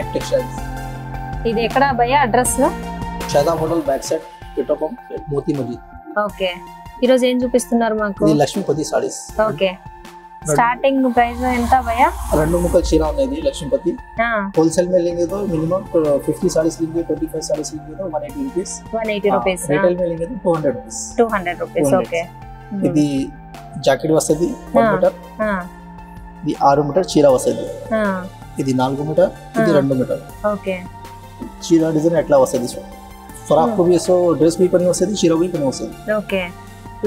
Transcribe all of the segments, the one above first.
Vinayak textiles. ఇది ఎక్కడ భయ్యా address? Shadab hotel back side Pithapuram Moti Masjid. Okay, ఈ రోజు ఏం చూపిస్తున్నారు మాకు? ఇది Lakshmipathi saris. Okay, starting price ఎంత భయ్యా? 2 मुकल चीरा है लक्ष्मीपति. होलसेल में लेंगे तो मिनिमम 50 साड़ीज लेंगे, 25 साड़ीज लेंगे तो 180 रुपीस. 180 रुपीस. रिटेल में लेंगे तो 200 रुपीस. 200 रुपीस. ఓకే, ఇది జాకెట్ వస్తది 1 మీటర్. ఇది 6 మీటర్ చీర వస్తది. ఇది 4 మీటర్, ఇది 2 మీటర్. ఓకే, చీర డిజైన్ ఎట్లా వస్తది? ఫ్రాక్ को भी सो ड्रेस भी पनी వస్తది, చీర भी पनी వస్తది. ఓకే,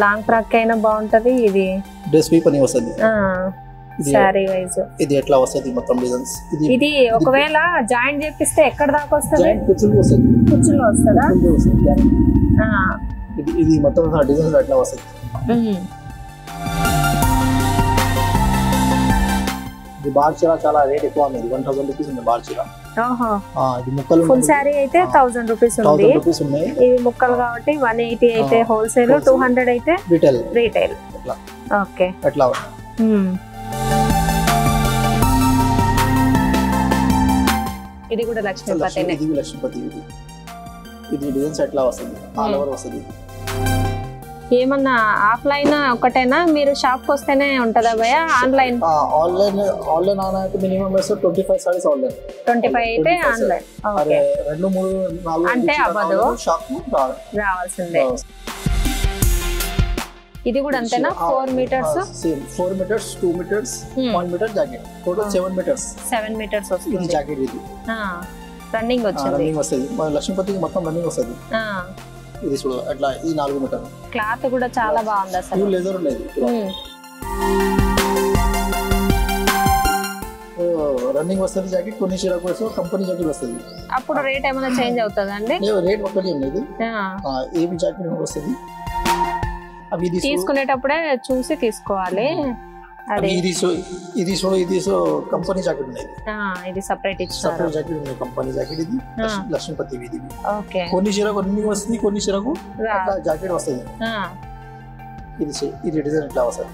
లాంగ్ ఫ్రాక్ అయినా బాగుంటది, ఇది డ్రెస్ भी पनी వస్తది. సారీ వైస్ ఇది ఎట్లా వస్తది మొత్తం డిజైన్స్. ఇది ఒకవేళ జాయింట్ చేపిస్తే ఎక్కడ దాకా వస్తది? జాయింట్ కుచ్చులు వస్తది. కుచ్చులు వస్తదా? కుచ్చులు వస్తది. ఇది మొత్తం డిజైన్స్ ఎట్లా వస్తది? ఇది బార్ చీర చాలా రేట్ ఎక్కువ ఉంది. 1000 రూపీస్ ఉంది బార్ చీర. ఓహో, ఇది ముక్కలు ఫుల్ సారీ అయితే 1000 రూపీస్ ఉంది. 1000 రూపీస్ ఉన్నాయి. ఇవి ముక్కలు కాబట్టి 180 అయితే హోల్సేల్, 200 అయితే రీటైల్. అట్లా. ఓకే, అట్లా. ఇది కూడా లక్ష్మీపతినే. ఇది లక్ష్మీపతి. ఇది డిజైన్స్ ఎట్లా వస్తుంది? ఆల్ ఓవర్ వస్తుంది. ఏమన్నా ఆఫ్లైన్ ఒకటేనా, మీరు షాప్ కి వస్తేనే ఉంటదా భయ? ఆన్లైన్ ఆన్లైన్ ఆనా అయితే మినిమం 25 సారీస్ ఆన్లైన్, 25 అయితే ఆన్లైన్. ఓకే, 2 3 4 అంటే అవ్వదు, షాప్ కు రావాల్సిందే. ఇది కూడా అంతేనా? 4 metres same 4 metres, 2 metres, 1 metre jacket, total 7 metres. 7 metres వస్తుంది. ఇది జాకెట్. ఇది రన్నింగ్ వచ్చింది. రన్నింగ్ వస్తది. మన లక్ష్మీపతికి మొత్తం రన్నింగ్ వస్తది. ఇది చూడు అట్లా. ఇది 4 మీటర్. క్లాత్ కూడా చాలా బాగుంది అసలు. లెదర్ ఉండేది. రన్నింగ్ వస్తది జాకెట్. కొన్ని చీర కోసం కంపెనీ జాకెట్ వస్తది. అప్పుడు రేట్ ఏమైనా చేంజ్ అవుతుందా అండి? రేట్ ఒకటి ఉండేది. ఏమి జాకెట్ వస్తది అవి తీసుకునేటప్పుడే చూసి తీసుకోవాలి. ఇది సో కంపెనీ జాకెట్ ఉండేది. ఇది సెపరేట్ ఇచ్చారు. సెపరేట్ జాకెట్ ఉంది, కంపెనీ జాకెట్. ఇది లక్ష్మీపతి. ఇది ఓకే, కొన్ని చీరకు రన్నింగ్ వస్తుంది, కొన్ని చీరకు అట్లా జాకెట్ వస్తుంది. ఇది డిజైన్ ఎట్లా వస్తుంది?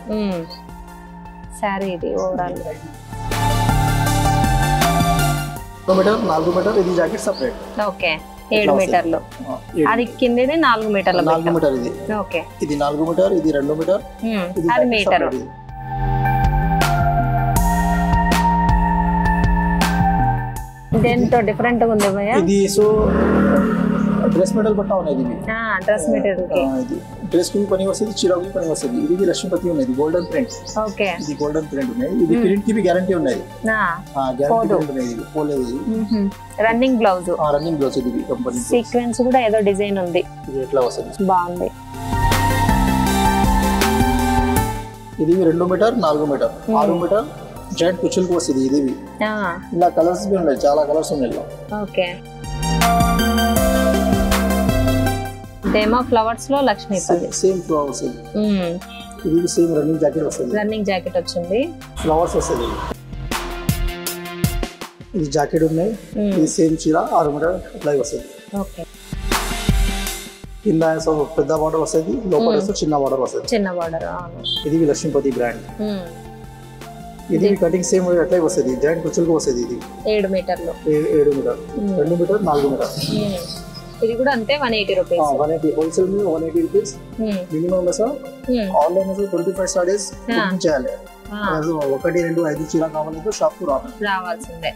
సారీ ఇది ఓవరాల్ 2 మీటర్, 4 మీటర్. ఇది జాకెట్ సెపరేట్. ఓకే, 7 మీటర్లు. అది కిందది 4 మీటర్ల. 4 మీటర్ ఇది. ఓకే, ఇది 4 మీటర్, ఇది 2 మీటర్, అది మీటర్. దేంతో డిఫరెంట్ గా ఉంది భయ్యా? ఇది సో డ్రెస్ మెటీరియల్ పట్టా ఉన్నది. ఇది డ్రెస్ మెటీరియల్ కి ఇది డ్రెస్ కి పని వస్తది, చీరకు పని వస్తది. ఇది లక్ష్మీపతి ఉన్నది, గోల్డెన్ ప్రింట్. ఓకే, ఇది గోల్డెన్ ప్రింట్ ఉన్నది. ఇది ప్రింట్ కి గ్యారంటీ ఉన్నది. గ్యారంటీ ఉన్నది. ఇది పోలేదు. ఇది రన్నింగ్ బ్లౌజ్. Running blouse. ఇది కంపెనీ సీక్వెన్స్ కూడా ఏదో డిజైన్ ఉంది. ఇది ఎట్లా వస్తది? బాగుంది. ఇది 2 మీటర్, 4 మీటర్, 6 మీటర్ జాయింట్ కుచ్చులకు వస్తుంది. ఇది ఇలా కలర్స్ ఉన్నాయి, చాలా కలర్స్ ఉన్నాయి. ఓకే, డెమో ఫ్లవర్స్ లో లక్ష్మీపతి. Same flowers. ఇది సేమ్ రన్నింగ్ జాకెట్ వస్తుంది. రన్నింగ్ జాకెట్ వచ్చింది, ఫ్లవర్స్ వస్తుంది. ఇది జాకెట్ ఉన్నాయి. ఇది సేమ్ చీర 6 మీటర్ అట్లా వస్తుంది. ఓకే, కింద పెద్ద బార్డర్ వస్తుంది, లోపల చిన్న బార్డర్ వస్తుంది. చిన్న బార్డర్. ఇది లక్ష్మీపతి బ్రాండ్. ఇది కటింగ్ సేమ్ అట్లా వస్తుంది. జాయింట్ కుచ్చులకు వస్తుంది. ఇది 7 మీటర్లు. 7 మీటర్, 2 మీటర్, 4 మీటర్. ఇది కూడా అంతే 180 రూపీస్. 180 హోల్సేల్ में 180 rupees. Minimum online 25 saris booking చేయాలి. 1 2 5 చీర కావాలంటే షాప్ కు రావాల్సిందే.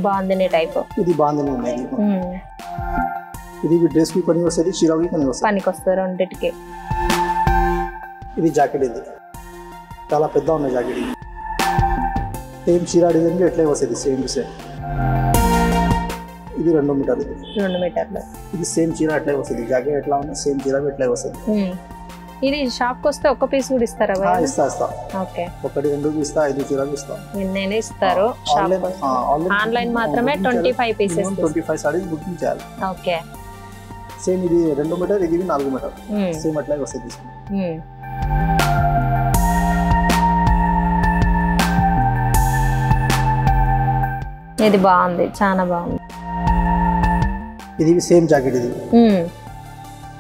బాందిని టైప్. ఇది బాందిని ఉన్నాయి. ఇది డ్రెస్ కి పని వస్తుంది, చీరకి పని వస్తుంది. పనికి వస్తుంది రెండిటికి. ఇది జాకెట్. ఇది చాలా పెద్ద ఉంది జాకెట్. సేమ్ చీర డిజైన్ ఎట్లా వస్తుంది, సేమ్ టు సేమ్. ఇది 2 మీటర్లు. 2 మీటర్లు. ఇది సేమ్ చీర అట్లా వస్తుంది. జాకెట్ ఎట్లా ఉంది, సేమ్ చీర ఎట్లా వస్తుంది. ఇది షాప్ కి వస్తే ఒక్క పీస్ కూడా ఇస్తారా? ఇస్తా. ఓకే, 1 2 ఇస్తా, 5 చీరలు ఇస్తా. నేనే ఇస్తారు. ఆన్లైన్ మాత్రమే 25 పీసెస్, 25 సారీస్ బుకింగ్ చేయాలి. ఓకే, సేమ్ ఇది 2 మీటర్, ఇది 4 మీటర్. సేమ్ అట్లా వస్తుంది. ఇది బాగుంది, చాలా బాగుంది. ఇది సేమ్ జాకెట్. ఇది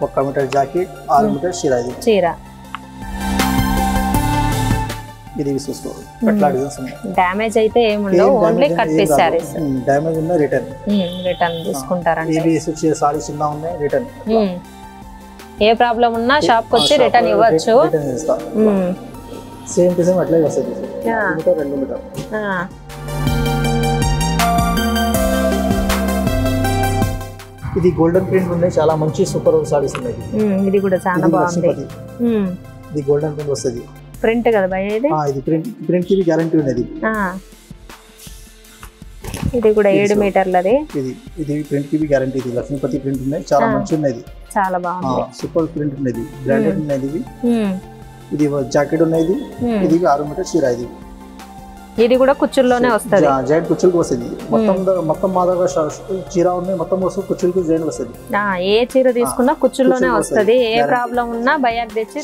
1 మీటర్ జాకెట్, 6 మీటర్ చీర. ఇది చీర ఇది చూసుకోవాలి అట్లా డిజైన్స్ ఉన్నాయి. డ్యామేజ్ అయితే ఏముండవు, only cut piece saris. Damage ఉన్న రిటర్న్ తీసుకుంటారండి. ఏబిఎస్ వచ్చే సారీస్ చిన్న ఉన్నాయి రిటర్న్. ఏ ప్రాబ్లం ఉన్నా షాప్ కి వచ్చి రిటర్న్ ఇవ్వచ్చు. సేమ్ టు సేమ్ అట్లే వస్తుంది. 2 మీటర్. ఇది గోల్డెన్ ప్రింట్ ఉన్నాయి, చాలా మంచి సూపర్ సారీస్ ఉన్నాయి. ఇది కూడా చాలా బాగుంది. ఇది గోల్డెన్ ప్రింట్ వస్తుంది. ప్రింట్ కదా భయ ఇది? ఇది ప్రింట్ కి గ్యారెంటీ ఉన్నది. ఇది కూడా 7 మీటర్లది. ఇది ప్రింట్ కి గ్యారెంటీ. ఇది లక్ష్మీపతి ప్రింట్ ఉన్నాయి, చాలా మంచి ఉన్నది, చాలా బాగుంది. సూపర్ ప్రింట్ ఉన్నది, బ్రాండెడ్ ఉన్నది. ఇది జాకెట్ ఉన్నది. ఇది 6 మీటర్ చీర. ఇది కూడా కుచ్చుల్లోనే వస్తుంది, జాయింట్ కుచ్చులకు వస్తుంది. మొత్తం మా దగ్గర చీర ఉన్నాయి, మొత్తం కుచ్చులకు జాయింట్ వస్తుంది. ఏ చీర తీసుకున్నా కుచ్చుల్లోనే వస్తుంది. ఏ ప్రాబ్లం ఉన్నా భయాక్ తెచ్చి.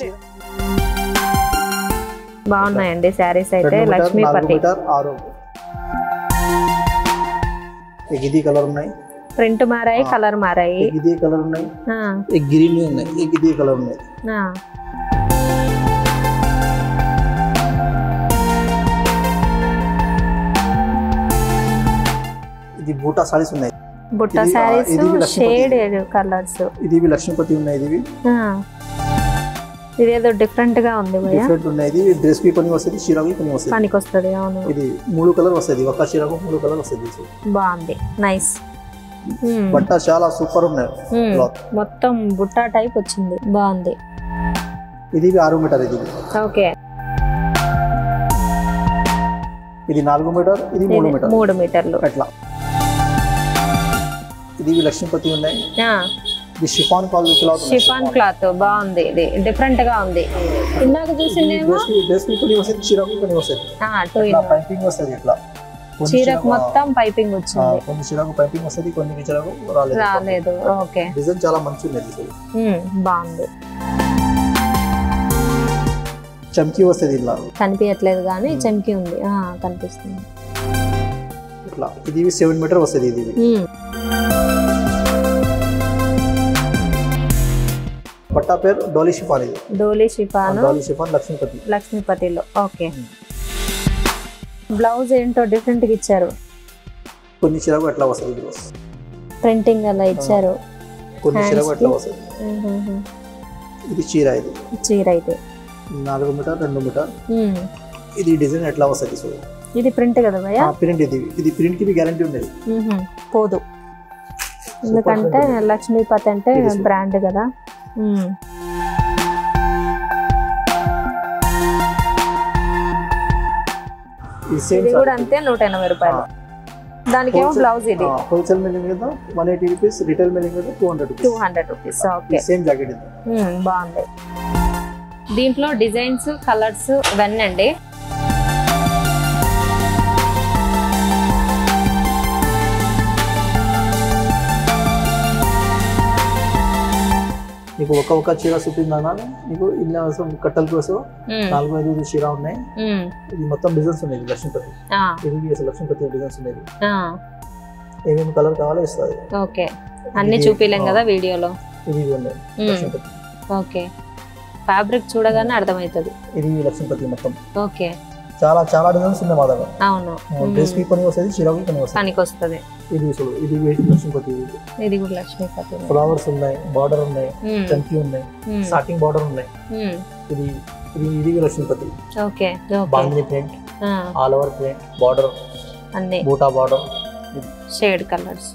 బాగున్నాయండి శారీస్ అయితే. లక్ష్మీపతి ఇది కలర్ ఉన్నాయి, ప్రింట్ మారాయి, కలర్ మారాయి. ఇది కలర్ ఉన్నాయి, గ్రీన్ ఉన్నాయి, ఇది కలర్ ఉన్నాయి. ఇది బూటా సారీస్ ఉన్నాయి. Butta saris shade colours. ఇది లక్ష్మీపతి ఉన్నాయి. ఇదేదో డిఫరెంట్ గా ఉంది. డిఫరెంట్ ఉన్నాయి. డ్రెస్ కి పని వస్తుంది, చీరకి పని వస్తుంది. పనికి వస్తుంది. అవును. ఇది 3 కలర్ వస్తుంది, ఒక చీరకు 3 కలర్ వస్తుంది. బాగుంది, నైస్. బట్ట చాలా సూపర్ ఉన్నాయి. మొత్తం బుట్టా టైప్ వచ్చింది, బాగుంది. ఇది 6 మీటర్. ఇది ఓకే. ఇది 4 మీటర్, ఇది 3 మీటర్లు అట్లా. ఇది లక్ష్మీపతి ఉన్నాయి. ఇది షిఫాన్ క్లాత్. షిఫాన్ క్లాత్ బాగుంది. ఇది డిఫరెంట్ గా ఉంది. ఇందాక చూసిందేమో డ్రెస్ కి పని వస్తుంది, చీరకు పని వస్తుంది. పైపింగ్ వస్తుంది. ఇట్లా చీరకు మొత్తం పైపింగ్ వచ్చింది. కొన్ని చీరకు పైపింగ్ వస్తుంది, కొన్ని చీరకు రాలేదు. ఓకే. డిజైన్ చాలా మంచి ఉంది, బాగుంది. చమ్కీ వస్తుంది. ఇలా కనిపించట్లేదు కానీ చమ్కీ ఉంది, కనిపిస్తుంది. ఇట్లా ఇది 7 మీటర్ వస్తుంది. ఇది పట్టా పేరు డోలీ షిఫాన్. ఇది డోలీ షిఫాన్ లక్ష్మీపతిలో. ఓకే. బ్లౌజ్ ఏంటో డిఫరెంట్ గా ఇచ్చారు. కొన్ని చీరకు అట్లా వస్తుంది, ప్రింటింగ్ అలా ఇచ్చారు. కొన్ని చీరకు అట్లా వస్తుంది. ఇది చీర. ఇది చీర అయితే 4 మీటర్ 2 మీటర్. ఇది డిజైన్ ఎట్లా వస్తుంది. సో ఇది ప్రింట్ కదా భయ్య? ప్రింట్. ఇది ప్రింట్ కి గ్యారెంటీ ఉన్నది, పోదు. ఎందుకంటే లక్ష్మీపతి అంటే బ్రాండ్ కదా. ఇది కూడా అంతే 180 రూపాయలు. దానికి ఏమో బ్లౌజ్. ఇది హోల్సేల్ మెలింగ్ మీద 180 రూపీస్, రిటైల్ మెలింగ్ మీద 200 రూపీస్. ఓకే. Same jacket. ఇది బాగుంది. దీంట్లో డిజైన్స్, కలర్స్ ఇవన్నీ అండి. నీకు ఒక చీర చూపిందా? నీకు ఇళ్ళ కోసం కట్టల కోసం 4-5 చీర ఉన్నాయి. ఇది మొత్తం డిజైన్స్ ఉన్నాయి. లక్ష్మీపతి. ఇది లక్ష్మీపతి డిజైన్స్ ఉన్నాయి. ఏమేమి కలర్ కావాలో ఇస్తుంది. ఓకే. అన్ని చూపిలేం కదా వీడియోలో. ఇది ఉన్నాయి లక్ష్మీపతి. ఓకే. ఫ్యాబ్రిక్ చూడగానే అర్థమవుతుంది. ఇది లక్ష్మీపతి మొత్తం. ఓకే. చాలా చాలా డిజైన్స్ ఉన్నాయి మా దగ్గర. అవును. డ్రెస్ కి పని వస్తుంది, చీరకి పని వస్తుంది. ఇది లక్ష్మీపతి. ఇది కూడా లక్ష్మీపతి. ఫ్లవర్స్ ఉన్నాయి, బార్డర్ ఉన్నాయి, చంకీ ఉన్నాయి, స్టార్టింగ్ బార్డర్ ఉన్నాయి. ఇది Lakshmipati. Okay. Bandhani print, all over print, border అన్ని బూటా బార్డర్, షేడ్ కలర్స్.